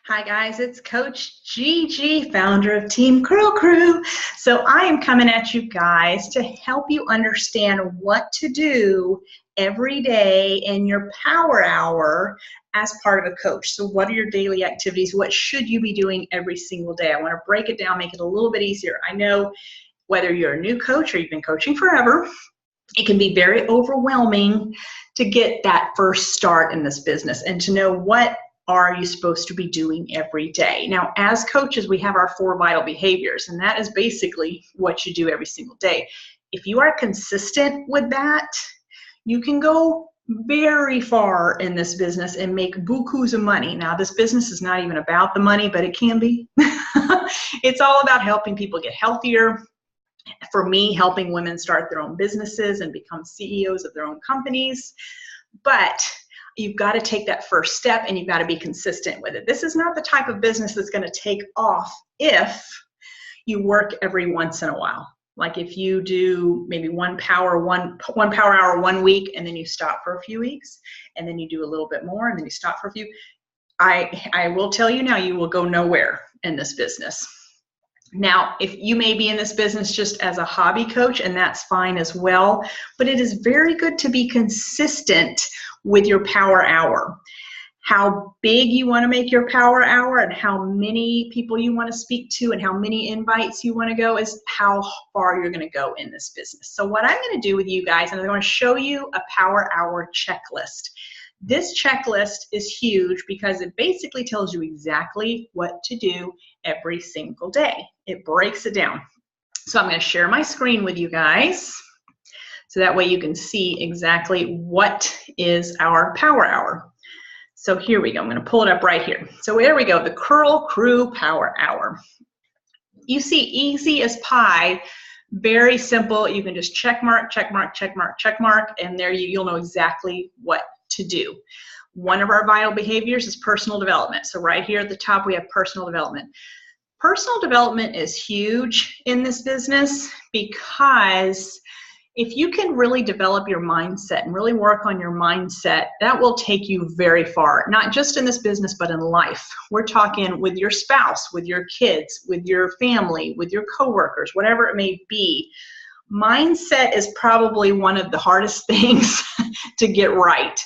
Hi guys, it's Coach Gigi, founder of Team Curl Crew. So I am coming at you guys to help you understand what to do every day in your power hour as part of a coach. So what are your daily activities? What should you be doing every single day? I want to break it down, make it a little bit easier. I know whether you're a new coach or you've been coaching forever, it can be very overwhelming to get that first start in this business and to know what are you supposed to be doing every day. Now, as coaches, we have our 4 vital behaviors, and that is basically what you do every single day. If you are consistent with that, you can go very far in this business and make bukus of money. Now, this business is not even about the money, but it can be. It's all about helping people get healthier. For me, helping women start their own businesses and become CEOs of their own companies. But you've got to take that first step and you've got to be consistent with it. This is not the type of business that's going to take off if you work every once in a while. Like if you do maybe one power hour 1 week and then you stop for a few weeks and then you do a little bit more and then you stop for a few. I will tell you now, you will go nowhere in this business. Now, if you may be in this business just as a hobby coach, and that's fine as well, but it is very good to be consistent with your power hour. How big you want to make your power hour and how many people you want to speak to and how many invites you want to go is how far you're going to go in this business. So what I'm going to do with you guys, and I'm going to show you a power hour checklist. This checklist is huge because it basically tells you exactly what to do every single day. It breaks it down. So I'm going to share my screen with you guys so that way you can see exactly what is our power hour. So here we go. I'm going to pull it up right here. So there we go, the Curl Crew Power Hour. You see, easy as pie, very simple. You can just check mark, check mark, check mark, check mark, and there you'll know exactly what to do. One of our vital behaviors is personal development. So right here at the top, we have personal development. Personal development is huge in this business because if you can really develop your mindset and really work on your mindset, that will take you very far, not just in this business, but in life. We're talking with your spouse, with your kids, with your family, with your coworkers, whatever it may be. Mindset is probably one of the hardest things to get right.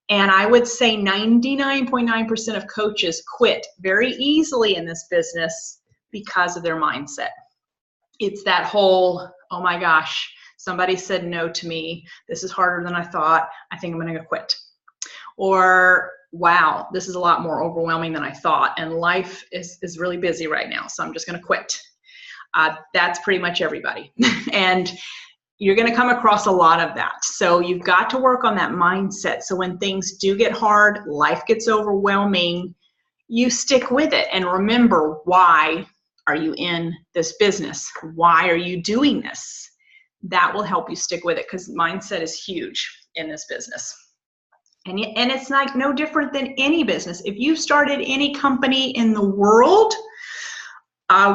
And I would say 99.9% of coaches quit very easily in this business because of their mindset. It's that whole, oh my gosh, somebody said no to me. This is harder than I thought. I think I'm going to quit. Or, wow, this is a lot more overwhelming than I thought. And life is really busy right now, so I'm just going to quit. That's pretty much everybody. And you're going to come across a lot of that. So you've got to work on that mindset. So when things do get hard, life gets overwhelming, you stick with it. And remember, why are you in this business? Why are you doing this? That will help you stick with it because mindset is huge in this business. And it's like no different than any business. If you started any company in the world,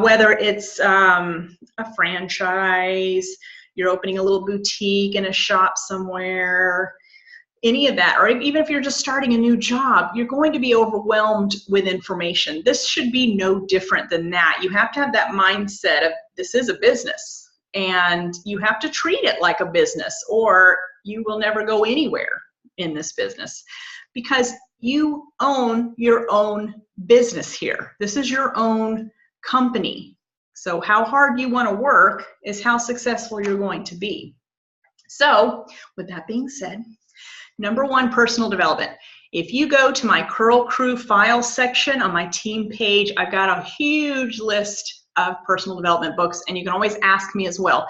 whether it's a franchise, you're opening a little boutique in a shop somewhere, any of that, or even if you're just starting a new job, you're going to be overwhelmed with information. This should be no different than that. You have to have that mindset of this is a business and you have to treat it like a business or you will never go anywhere in this business because you own your own business here. This is your own company. So how hard you want to work is how successful you're going to be. So with that being said, number 1, personal development. If you go to my Curl Crew files section on my team page, I've got a huge list of personal development books, and you can always ask me as well.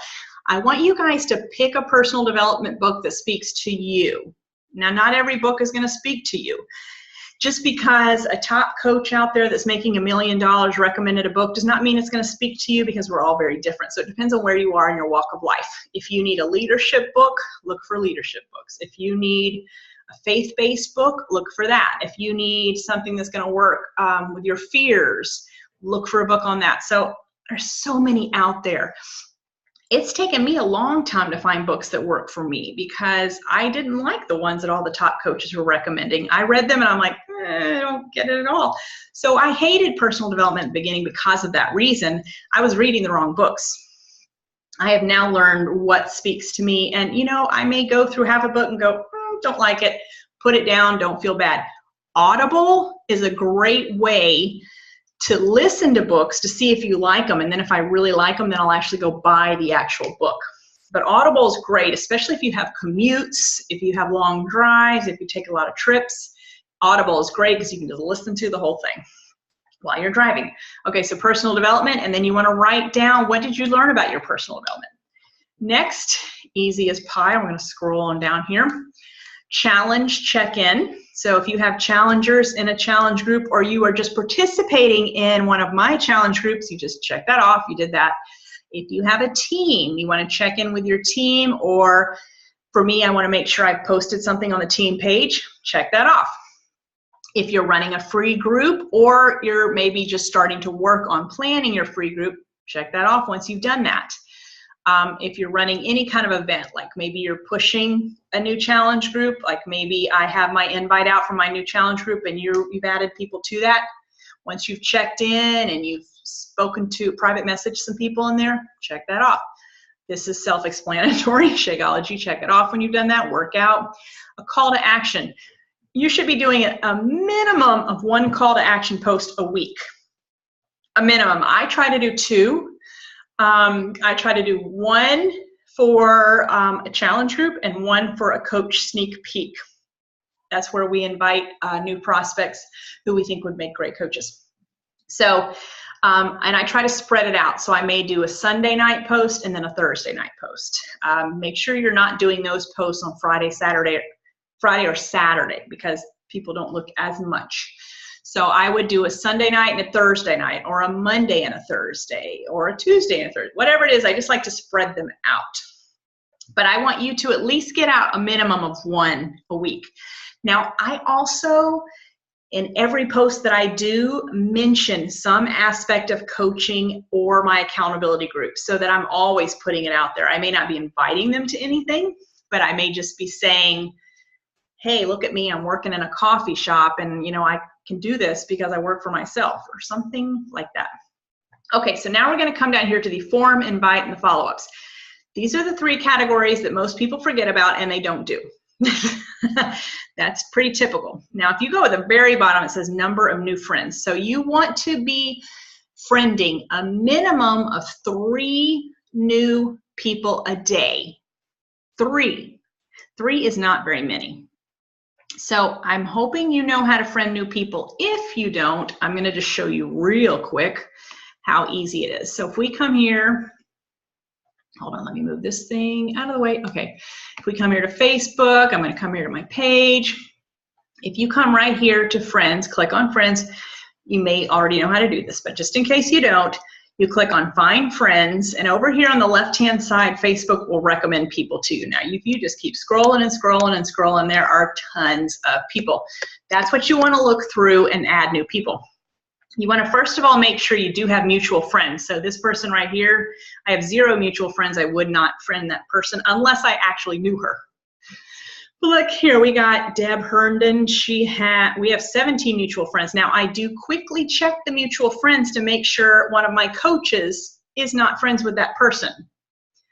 I want you guys to pick a personal development book that speaks to you. Now, not every book is going to speak to you. Just because a top coach out there that's making $1 million recommended a book does not mean it's going to speak to you because we're all very different. So it depends on where you are in your walk of life. If you need a leadership book, look for leadership books. If you need a faith-based book, look for that. If you need something that's going to work with your fears, look for a book on that. So there's so many out there. It's taken me a long time to find books that work for me because I didn't like the ones that all the top coaches were recommending. I read them and I'm like, I don't get it at all. So I hated personal development at the beginning because of that reason. I was reading the wrong books. I have now learned what speaks to me. And, I may go through half a book and go, don't like it, put it down, don't feel bad. Audible is a great way to listen to books to see if you like them. And then if I really like them, then I'll actually go buy the actual book. But Audible is great, especially if you have commutes, if you have long drives, if you take a lot of trips. Audible is great because you can just listen to the whole thing while you're driving. Okay, so personal development, and then you want to write down, what did you learn about your personal development? Next, easy as pie, I'm going to scroll on down here. Challenge check-in. So if you have challengers in a challenge group, or you are just participating in one of my challenge groups, you just check that off, you did that. If you have a team, you want to check in with your team, or for me, I want to make sure I've posted something on the team page, check that off. If you're running a free group, or you're maybe just starting to work on planning your free group, check that off once you've done that. If you're running any kind of event, like maybe you're pushing a new challenge group, like maybe I have my invite out for my new challenge group and you've added people to that. Once you've checked in and you've spoken to private message some people in there, check that off. This is self-explanatory. Shakeology, check it off when you've done that. Workout. A call to action. You should be doing a minimum of 1 call to action post a week. A minimum. I try to do 2. I try to do 1 for a challenge group and 1 for a coach sneak peek. That's where we invite new prospects who we think would make great coaches. So, and I try to spread it out. So I may do a Sunday night post and then a Thursday night post. Make sure you're not doing those posts on Friday or Saturday because people don't look as much. So I would do a Sunday night and a Thursday night, or a Monday and a Thursday, or a Tuesday and a Thursday, whatever it is. I just like to spread them out. But I want you to at least get out a minimum of 1 a week. Now, I also, in every post that I do, mention some aspect of coaching or my accountability group so that I'm always putting it out there. I may not be inviting them to anything, but I may just be saying, hey, look at me, I'm working in a coffee shop and I can do this because I work for myself, or something like that. Okay, so now we're going to come down here to the form, invite, and the follow-ups. These are the 3 categories that most people forget about and they don't do. That's pretty typical. Now, if you go at the very bottom, it says number of new friends. So you want to be friending a minimum of 3 new people a day. 3. 3 is not very many. So I'm hoping you know how to friend new people. If you don't, I'm going to just show you real quick how easy it is. So if we come here, hold on, let me move this thing out of the way. Okay, if we come here to Facebook, I'm going to come here to my page. If you come right here to friends, click on friends, you may already know how to do this, but just in case you don't, you click on Find Friends, and over here on the left-hand side, Facebook will recommend people to you. Now, if you just keep scrolling and scrolling and scrolling, there are tons of people. That's what you want to look through and add new people. You want to, first of all, make sure you do have mutual friends. So this person right here, I have 0 mutual friends. I would not friend that person unless I actually knew her. Look here, we got Deb Herndon. We have 17 mutual friends. Now, I do quickly check the mutual friends to make sure one of my coaches is not friends with that person.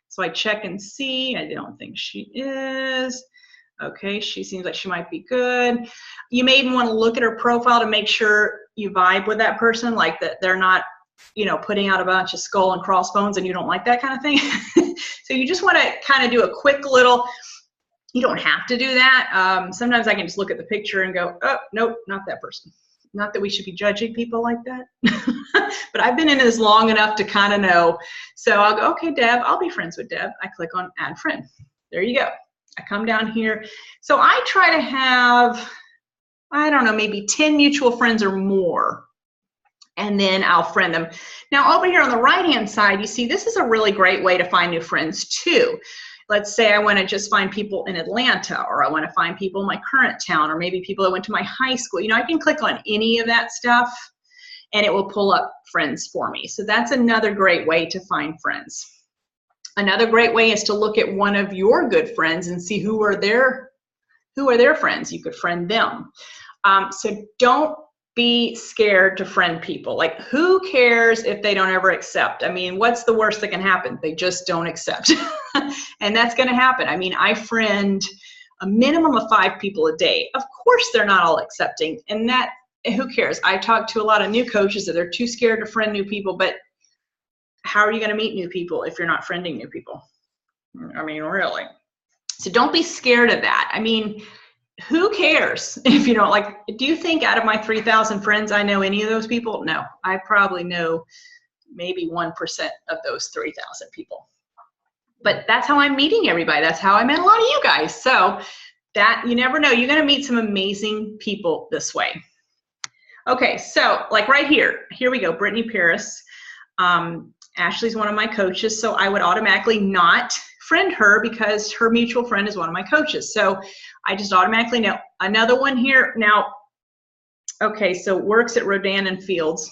So I check and see. I don't think she is. Okay, she seems like she might be good. You may even want to look at her profile to make sure you vibe with that person, like that they're not, putting out a bunch of skull and crossbones and you don't like that kind of thing. So you just want to kind of do a quick little. You don't have to do that. Sometimes I can just look at the picture and go, oh, nope, not that person. Not that we should be judging people like that. But I've been in this long enough to kind of know. So I'll go, okay, Deb, I'll be friends with Deb. I click on Add Friend. There you go. I come down here. So I try to have, I don't know, maybe 10 mutual friends or more. And then I'll friend them. Now over here on the right-hand side, you see this is a really great way to find new friends too. Let's say I want to just find people in Atlanta, or I want to find people in my current town, or maybe people that went to my high school. I can click on any of that stuff and it will pull up friends for me. So that's another great way to find friends. Another great way is to look at one of your good friends and see who are their friends. You could friend them. So don't be scared to friend people. Like, who cares if they don't ever accept? I mean, what's the worst that can happen? They just don't accept. And that's going to happen. I mean, I friend a minimum of 5 people a day. Of course, they're not all accepting. And that, who cares? I talk to a lot of new coaches that they're too scared to friend new people. But how are you going to meet new people if you're not friending new people? I mean, really. So don't be scared of that. I mean, who cares if you don't like, do you think out of my 3,000 friends, I know any of those people? No, I probably know maybe 1% of those 3,000 people. But that's how I'm meeting everybody. That's how I met a lot of you guys. So that, you never know. You're going to meet some amazing people this way. Okay, so like right here we go. Brittany Paris. Ashley's one of my coaches, so I would automatically not friend her because her mutual friend is one of my coaches. So I just automatically know. Another one here now. Okay, so works at Rodan and Fields.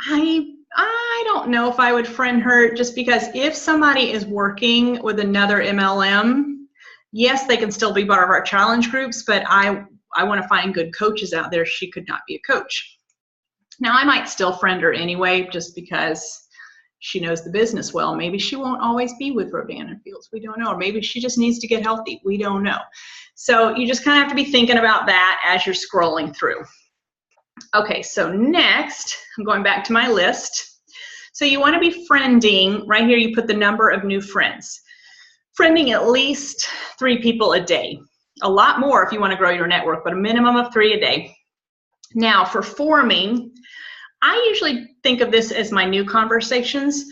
I don't know if I would friend her, just because if somebody is working with another MLM, yes, they can still be part of our challenge groups, but I want to find good coaches out there. She could not be a coach. Now, I might still friend her anyway, just because she knows the business well. Maybe she won't always be with Rodan and Fields. We don't know. Or maybe she just needs to get healthy. We don't know. So you just kind of have to be thinking about that as you're scrolling through. Okay, so next, I'm going back to my list. So you want to be friending, right here you put the number of new friends. Friending at least 3 people a day. A lot more if you want to grow your network, but a minimum of 3 a day. Now for forming, I usually think of this as my new conversations,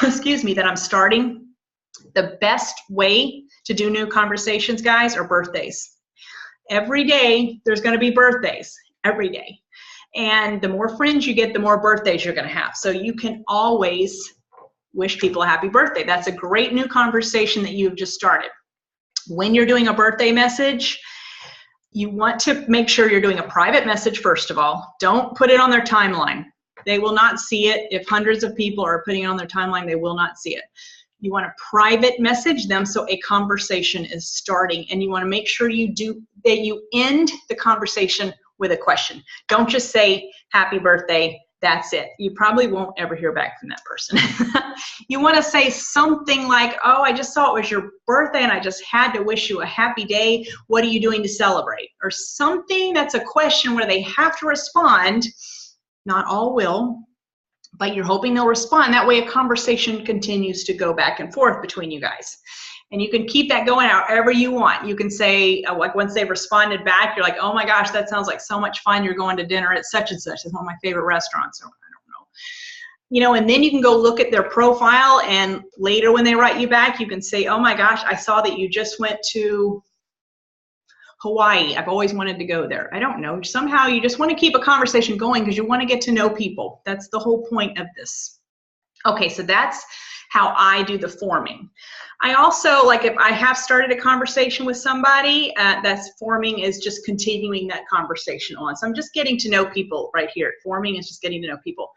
excuse me, that I'm starting. The best way to do new conversations, guys, are birthdays. Every day there's going to be birthdays, every day. And the more friends you get, the more birthdays you're going to have. So you can always wish people a happy birthday. That's a great new conversation that you've just started. When you're doing a birthday message, you want to make sure you're doing a private message first of all. Don't put it on their timeline. They will not see it. If hundreds of people are putting it on their timeline, they will not see it. You want to private message them so a conversation is starting, and you want to make sure you end the conversation with a question. Don't just say happy birthday. That's it. You probably won't ever hear back from that person. You want to say something like, oh, I just saw it was your birthday and I just had to wish you a happy day. What are you doing to celebrate? Or something that's a question where they have to respond. Not all will, but you're hoping they'll respond. That way a conversation continues to go back and forth between you guys. And you can keep that going however you want. You can say, like once they've responded back, you're like, oh my gosh, that sounds like so much fun. You're going to dinner at such and such. It's one of my favorite restaurants. Or I don't know. You know, and then you can go look at their profile, and later when they write you back, you can say, oh my gosh, I saw that you just went to Hawaii. I've always wanted to go there. I don't know. Somehow you just want to keep a conversation going because you want to get to know people. That's the whole point of this. Okay, so that's how I do the forming. I also, like if I have started a conversation with somebody, that's forming is just continuing that conversation on. So I'm just getting to know people right here. Forming is just getting to know people.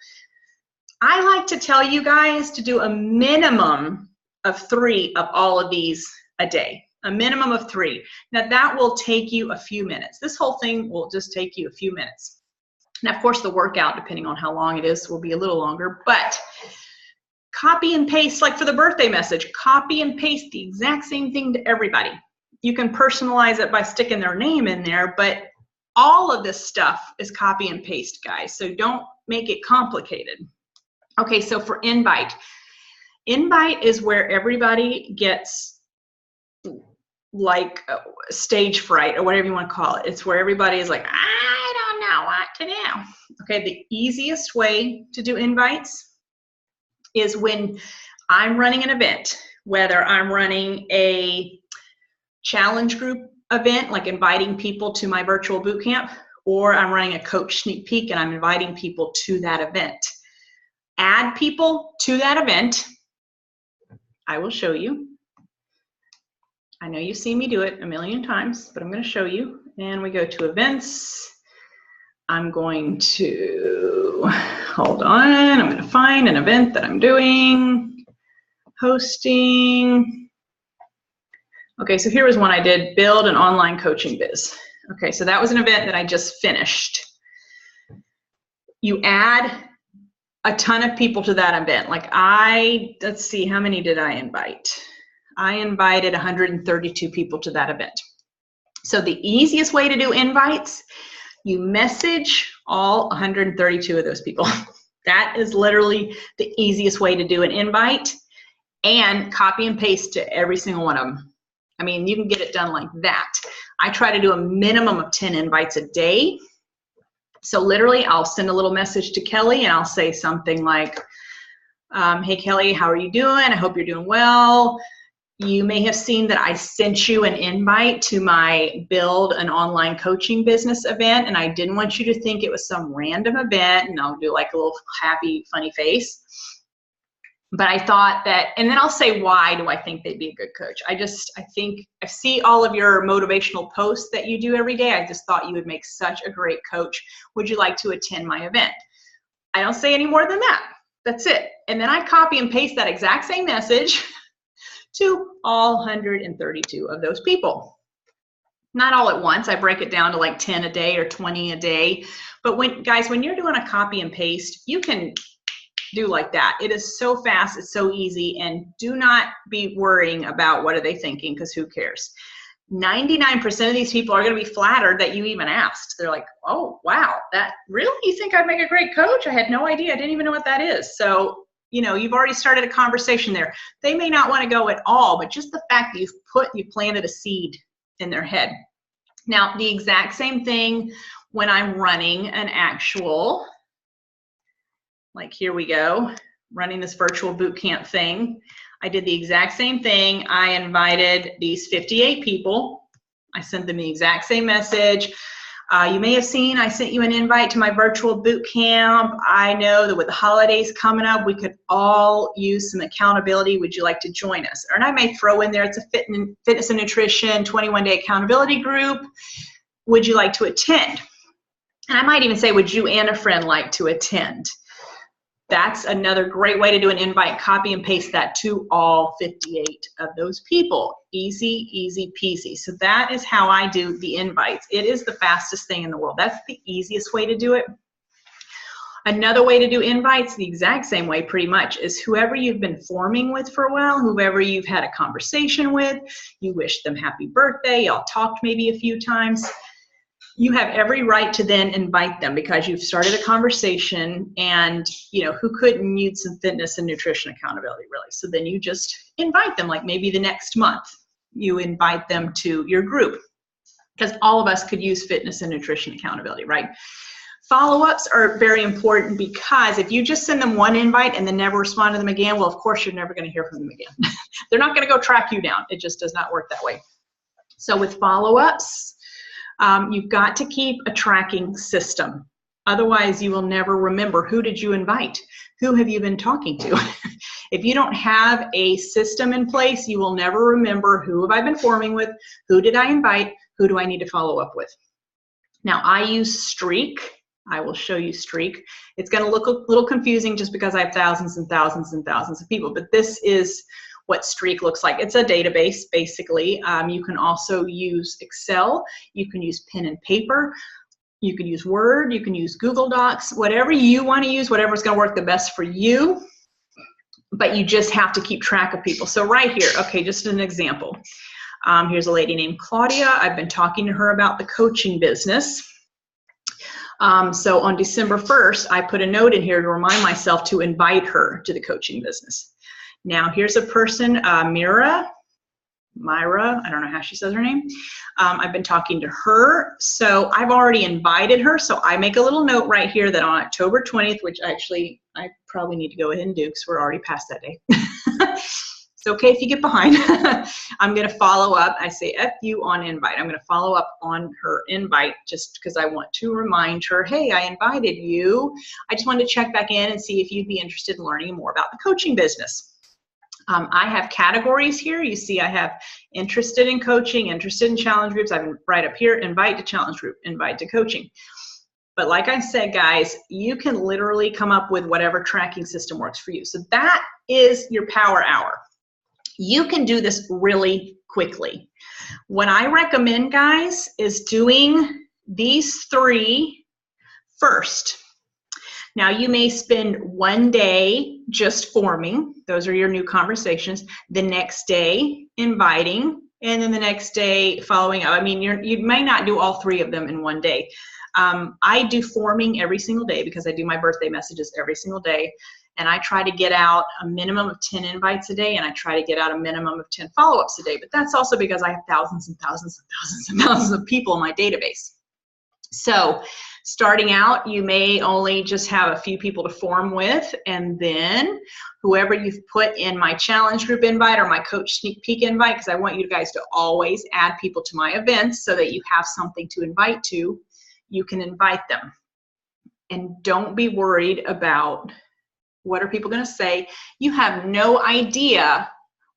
I like to tell you guys to do a minimum of 3 of all of these a day. A minimum of 3. Now that will take you a few minutes. This whole thing will just take you a few minutes. Now, of course, the workout, depending on how long it is, will be a little longer, but copy and paste, like for the birthday message, copy and paste the exact same thing to everybody. You can personalize it by sticking their name in there, but all of this stuff is copy and paste, guys. So don't make it complicated. Okay, so for invite. Invite is where everybody gets like stage fright or whatever you want to call it. It's where everybody is like, I don't know what to do. Okay, the easiest way to do invites is when I'm running an event, whether I'm running a challenge group event, like inviting people to my virtual boot camp, or I'm running a coach sneak peek and I'm inviting people to that event. Add people to that event. I will show you. I know you've seen me do it a million times, but I'm going to show you. And we go to events. I'm going to, hold on, I'm going to find an event that I'm doing, hosting. Okay, so here was one I did, build an online coaching biz. Okay, so that was an event that I just finished. You add a ton of people to that event. Like let's see, how many did I invite? I invited 132 people to that event. So the easiest way to do invites, you message all 132 of those people. That is literally the easiest way to do an invite, and copy and paste to every single one of them. I mean, you can get it done like that. I try to do a minimum of 10 invites a day. So literally, I'll send a little message to Kelly and I'll say something like, hey Kelly, how are you doing? I hope you're doing well. You may have seen that I sent you an invite to my Build an Online Coaching Business event, and I didn't want you to think it was some random event, and I'll do like a little happy, funny face. But I thought that, and then I'll say why do I think they'd be a good coach. I think I see all of your motivational posts that you do every day. I just thought you would make such a great coach. Would you like to attend my event? I don't say any more than that. That's it. And then I copy and paste that exact same message to all 132 of those people. Not all at once. I break it down to like 10 a day or 20 a day. But when you're doing a copy and paste, you can do like that. It is so fast, it's so easy, and do not be worrying about what are they thinking, because who cares. 99% of these people are going to be flattered that you even asked. They're like, oh, wow, that really, you think I'd make a great coach? I had no idea. I didn't even know what that is. So, you've already started a conversation there. They may not want to go at all, but just the fact that you planted a seed in their head. Now, the exact same thing when I'm running an actual, like here we go, running this virtual boot camp thing. I did the exact same thing. I invited these 58 people. I sent them the exact same message. You may have seen I sent you an invite to my virtual boot camp. I know that with the holidays coming up, we could all use some accountability. Would you like to join us? And I may throw in there, it's a fitness and nutrition 21-day accountability group. Would you like to attend? And I might even say, would you and a friend like to attend? That's another great way to do an invite. Copy and paste that to all 58 of those people. Easy, easy peasy. So that is how I do the invites. It is the fastest thing in the world. That's the easiest way to do it. Another way to do invites, the exact same way pretty much, is whoever you've been forming with for a while, whoever you've had a conversation with, you wish them happy birthday, y'all talked maybe a few times. You have every right to then invite them because you've started a conversation, and who couldn't use some fitness and nutrition accountability, really? So then you just invite them, like maybe the next month you invite them to your group, because all of us could use fitness and nutrition accountability, right? Follow-ups are very important, because if you just send them one invite and then never respond to them again, well, of course you're never going to hear from them again. They're not going to go track you down. It just does not work that way. So with follow-ups, you've got to keep a tracking system. Otherwise, you will never remember, who did you invite? Who have you been talking to? If you don't have a system in place, you will never remember, who have I been forming with? Who did I invite? Who do I need to follow up with? Now, I use Streak. I will show you Streak. It's going to look a little confusing just because I have thousands and thousands and thousands of people, but this is what Streak looks like. It's a database, basically. You can also use Excel. You can use pen and paper. You can use Word. You can use Google Docs. Whatever you want to use, whatever's going to work the best for you. But you just have to keep track of people. So right here, okay, just an example. Here's a lady named Claudia. I've been talking to her about the coaching business. So on December 1st, I put a note in here to remind myself to invite her to the coaching business. Now, here's a person, Myra, I don't know how she says her name. I've been talking to her, so I've already invited her, so I make a little note right here that on October 20th, which actually I probably need to go ahead and do because we're already past that day. It's okay if you get behind. I'm going to follow up. I say F you on invite. I'm going to follow up on her invite just because I want to remind her, hey, I invited you. I just wanted to check back in and see if you'd be interested in learning more about the coaching business. I have categories here. You see I have interested in coaching, interested in challenge groups. I have right up here, invite to challenge group, invite to coaching. But like I said, guys, you can literally come up with whatever tracking system works for you. So that is your power hour. You can do this really quickly. What I recommend, guys, is doing these 3 first. Now, you may spend one day just forming. Those are your new conversations. The next day, inviting. And then the next day, following up. I mean, you may not do all 3 of them in one day. I do forming every single day because I do my birthday messages every single day. And I try to get out a minimum of 10 invites a day, and I try to get out a minimum of 10 follow-ups a day. But that's also because I have thousands and thousands and thousands and thousands of people in my database. So starting out, you may only just have a few people to form with, and then whoever you've put in my challenge group invite or my coach sneak peek invite, because I want you guys to always add people to my events so that you have something to invite to, you can invite them. And don't be worried about what are people going to say. You have no idea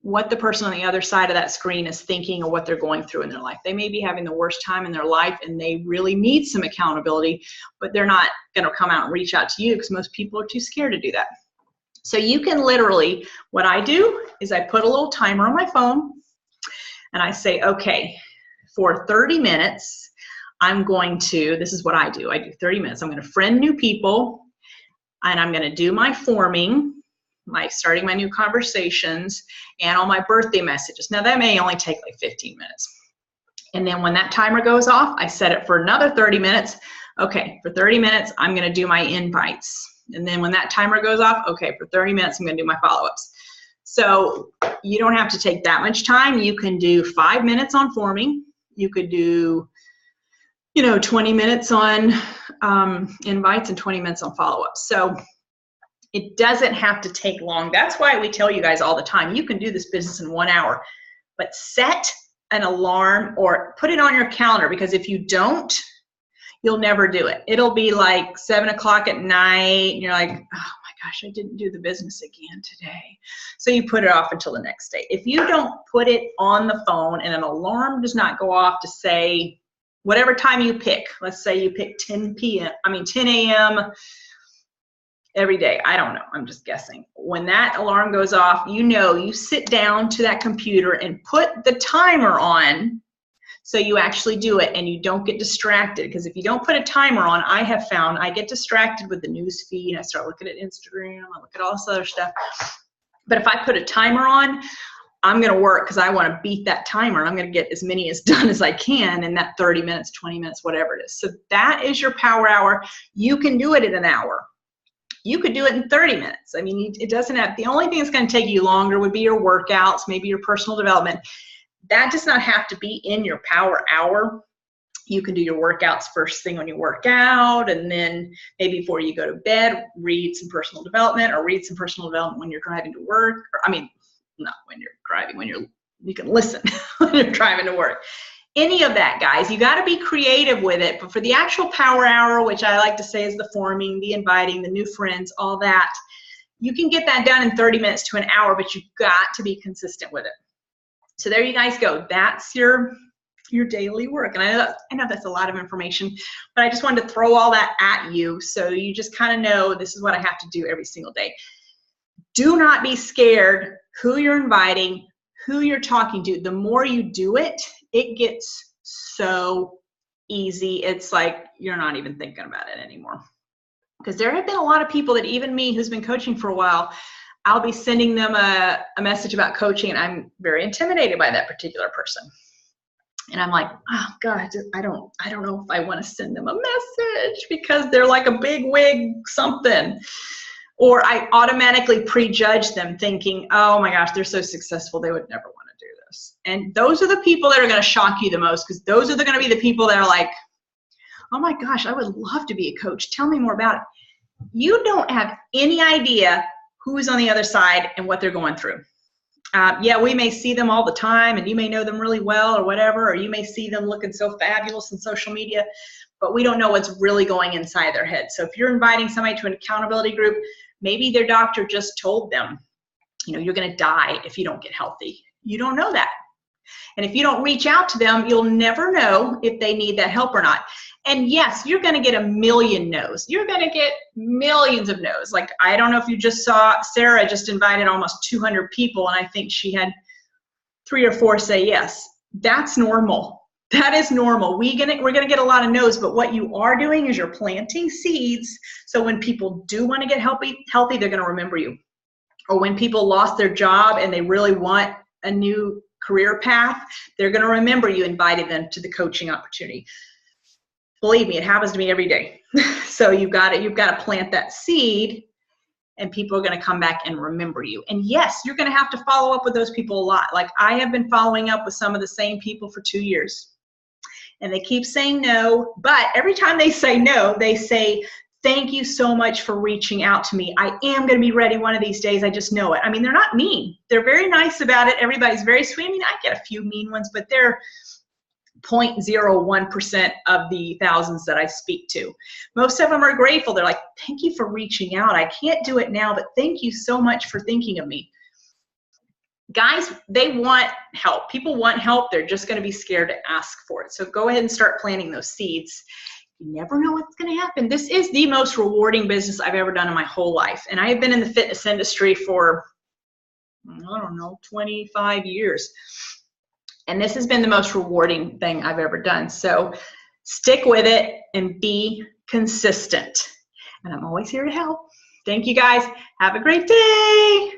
what the person on the other side of that screen is thinking or what they're going through in their life. They may be having the worst time in their life and they really need some accountability, but they're not going to come out and reach out to you because most people are too scared to do that. So you can literally, what I do is I put a little timer on my phone and I say, okay, for 30 minutes, I'm going to, this is what I do 30 minutes. I'm going to friend new people, and I'm going to do my forming, starting my new conversations, and all my birthday messages. Now, that may only take like 15 minutes. And then when that timer goes off, I set it for another 30 minutes. Okay, for 30 minutes, I'm going to do my invites. And then when that timer goes off, okay, for 30 minutes, I'm going to do my follow-ups. So you don't have to take that much time. You can do 5 minutes on forming. You could do 20 minutes on invites and 20 minutes on follow-ups. So it doesn't have to take long. That's why we tell you guys all the time, you can do this business in 1 hour, but set an alarm or put it on your calendar, because if you don't, you'll never do it. It'll be like 7 o'clock at night and you're like, oh my gosh, I didn't do the business again today. So you put it off until the next day. If you don't put it on the phone and an alarm does not go off to say, whatever time you pick, let's say you pick 10 a.m. every day. I don't know, I'm just guessing. When that alarm goes off, you sit down to that computer and put the timer on so you actually do it and you don't get distracted. Because if you don't put a timer on, I have found I get distracted with the news feed. I start looking at Instagram, I look at all this other stuff. But if I put a timer on, I'm going to work because I want to beat that timer. I'm going to get as many as done as I can in that 30 minutes, 20 minutes, whatever it is. So that is your power hour. You can do it in an hour. You could do it in 30 minutes. I mean, it doesn't have, the only thing that's going to take you longer would be your workouts, maybe your personal development. That does not have to be in your power hour. You can do your workouts first thing when you work out, and then maybe before you go to bed, read some personal development, or read some personal development when you're driving to work. Not when you're driving, you can listen when you're driving to work. Any of that, guys, you got to be creative with it. But for the actual power hour, which I like to say is the forming, the inviting, the new friends, all that, you can get that done in 30 minutes to an hour, but you've got to be consistent with it. So there you guys go. That's your daily work. And I know that's a lot of information, but I just wanted to throw all that at you so you just kind of know this is what I have to do every single day. Do not be scared who you're inviting, who you're talking to. The more you do it, it gets so easy. It's like you're not even thinking about it anymore. Because there have been a lot of people that, even me who's been coaching for a while, I'll be sending them a message about coaching and I'm very intimidated by that particular person. And I'm like, oh God, I don't know if I want to send them a message because they're like a big wig something. Or I automatically prejudge them thinking, oh my gosh, they're so successful, they would never want to do this. And those are the people that are going to shock you the most, because those are going to be the people that are like, oh my gosh, I would love to be a coach. Tell me more about it. You don't have any idea who's on the other side and what they're going through. Yeah, we may see them all the time and you may know them really well or whatever, or you may see them looking so fabulous on social media, but we don't know what's really going inside their head. So if you're inviting somebody to an accountability group, maybe their doctor just told them, you're going to die if you don't get healthy. You don't know that. And if you don't reach out to them, you'll never know if they need that help or not. And yes, you're going to get a million no's. You're going to get millions of no's. Like, I don't know if you just saw, Sarah just invited almost 200 people, and I think she had 3 or 4 say yes. That's normal. That is normal. We're gonna get a lot of no's, but what you are doing is you're planting seeds. So when people do want to get healthy, they're gonna remember you. Or when people lost their job and they really want a new career path, they're gonna remember you invited them to the coaching opportunity. Believe me, it happens to me every day. So you've got to plant that seed, and people are going to come back and remember you. And yes, you're going to have to follow up with those people a lot. Like I have been following up with some of the same people for 2 years, and they keep saying no, but every time they say no, they say, thank you so much for reaching out to me. I am going to be ready one of these days. I just know it. I mean, they're not mean. They're very nice about it. Everybody's very sweet. I mean, I get a few mean ones, but they're 0.01% of the thousands that I speak to. Most of them are grateful. They're like, thank you for reaching out. I can't do it now, but thank you so much for thinking of me. Guys, they want help. People want help. They're just going to be scared to ask for it. So go ahead and start planting those seeds. You never know what's going to happen. This is the most rewarding business I've ever done in my whole life. And I have been in the fitness industry for, I don't know, 25 years. And this has been the most rewarding thing I've ever done. So stick with it and be consistent. And I'm always here to help. Thank you guys. Have a great day.